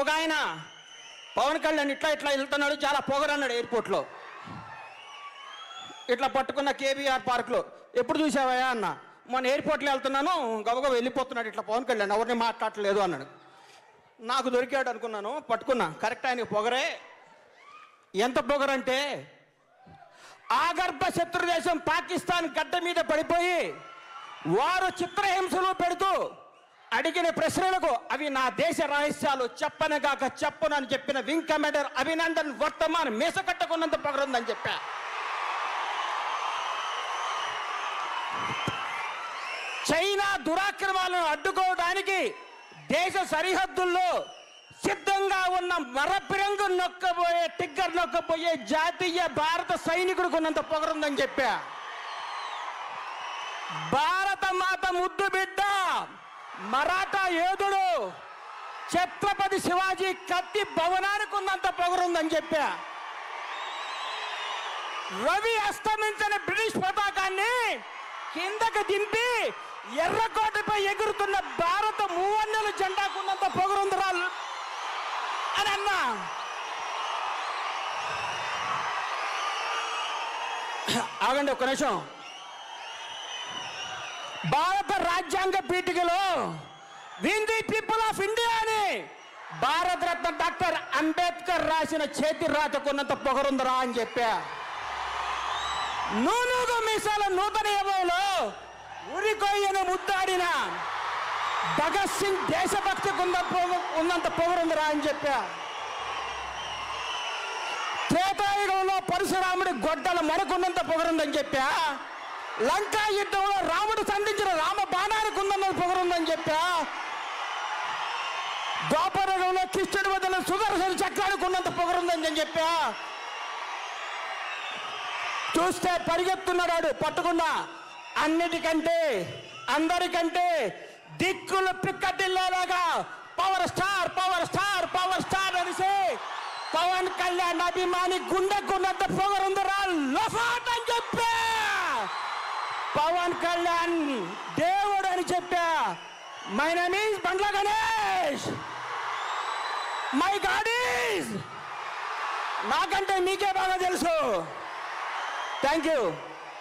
ఒక ఆయన పవన్ కళ్యాణ్ ఇట్లా ఇట్లా వెళ్తున్నాడు, చాలా పొగరన్నాడు ఎయిర్పోర్ట్లో. ఇట్లా పట్టుకున్న కేబీఆర్ పార్క్లో. ఎప్పుడు చూసావా అన్న? మొన్న ఎయిర్పోర్ట్లో వెళ్తున్నాను, గబగబా వెళ్ళిపోతున్నాడు ఇట్లా పవన్ కళ్యాణ్, ఎవరిని మాట్లాడలేదు అన్నాడు. నాకు దొరికాడు అనుకున్నాను, పట్టుకున్నా. కరెక్ట్, ఆయనకి పొగరే. ఎంత పొగరంటే ఆగర్భ శత్రు దేశం పాకిస్తాన్ గడ్డ మీద పడిపోయి వారు చిత్రహింసలు పెడుతూ అడిగిన ప్రశ్నలకు అవి నా దేశ రహస్యాలు, చెప్పనగాక చెప్పను అని చెప్పిన వింగ్ కమాండర్ అభినందన్ వర్తమాన్ మీస కట్టుకున్నంత పొగరుందని చెప్పా. చైనా దురాక్రమాలను అడ్డుకోవడానికి దేశ సరిహద్దుల్లో సిద్ధంగా ఉన్న మరపిరంగు నొక్కబోయే, టిగ్గర్ నొక్కబోయే జాతీయ భారత సైనికుడికి ఉన్నంత పొగరుందని చెప్పా. భారత మాత ముద్దు బిడ్డ మరాఠా యోధుడు ఛత్రపతి శివాజీ కత్తి భవనానికి ఉన్నంత పొగరుందని చెప్పా. రవి అస్తమించిన బ్రిటిష్ పతాకాన్ని కిందకు దింపి ఎర్రకోటపై ఎగురుతున్న భారత మూవన్నెల జెండాకున్నంత పొగరుందిరా అని అన్నా. ఆగండి ఒక్క నిమిషం. భారత రాజ్యాంగ పీఠికలో we the people of India అని భారత రత్న డాక్టర్ అంబేద్కర్ రాసిన చేతి రాతకున్నంత పొగరుందరా అని చెప్పా. నూనూగు మీసాల నూతన యుగంలో ఉరికొయ్యను ముద్దాడిన భగత్ సింగ్ దేశభక్తికి ఉన్నంత పొగరుందరా అని చెప్పా. త్రేతాయుగంలో పరశురాముడి గొడ్డల మనకున్నంత పొగరుందని చెప్పా. లంకా యుద్ధంలో రాముడు సంధించిన రామ బాణానికి ఉన్నంత పొగరుందని చెప్పా. ద్వాపరయుగంలో కృష్ణుడి వదల సుదర్శన చక్రానికి ఉన్నంత పొగరుందని చెప్పా. చూస్తే పరిగెత్తున్నాడు పట్టుకున్నా. అన్నిటికంటే అందరికంటే దిక్కులు పిక్కటిల్లాగా power star power star power star అనేసి పవన్ కళ్యాణ్ అభిమాని గుండెకున్నంత పొగరుందరా లఫాట్ అని చెప్పా. పవన్ కళ్యాణ్ దేవుడు అని చెప్పా. My name is Bandla Ganesh. My God is. నాకంటే మీకే బాగా తెలుసు. Thank you.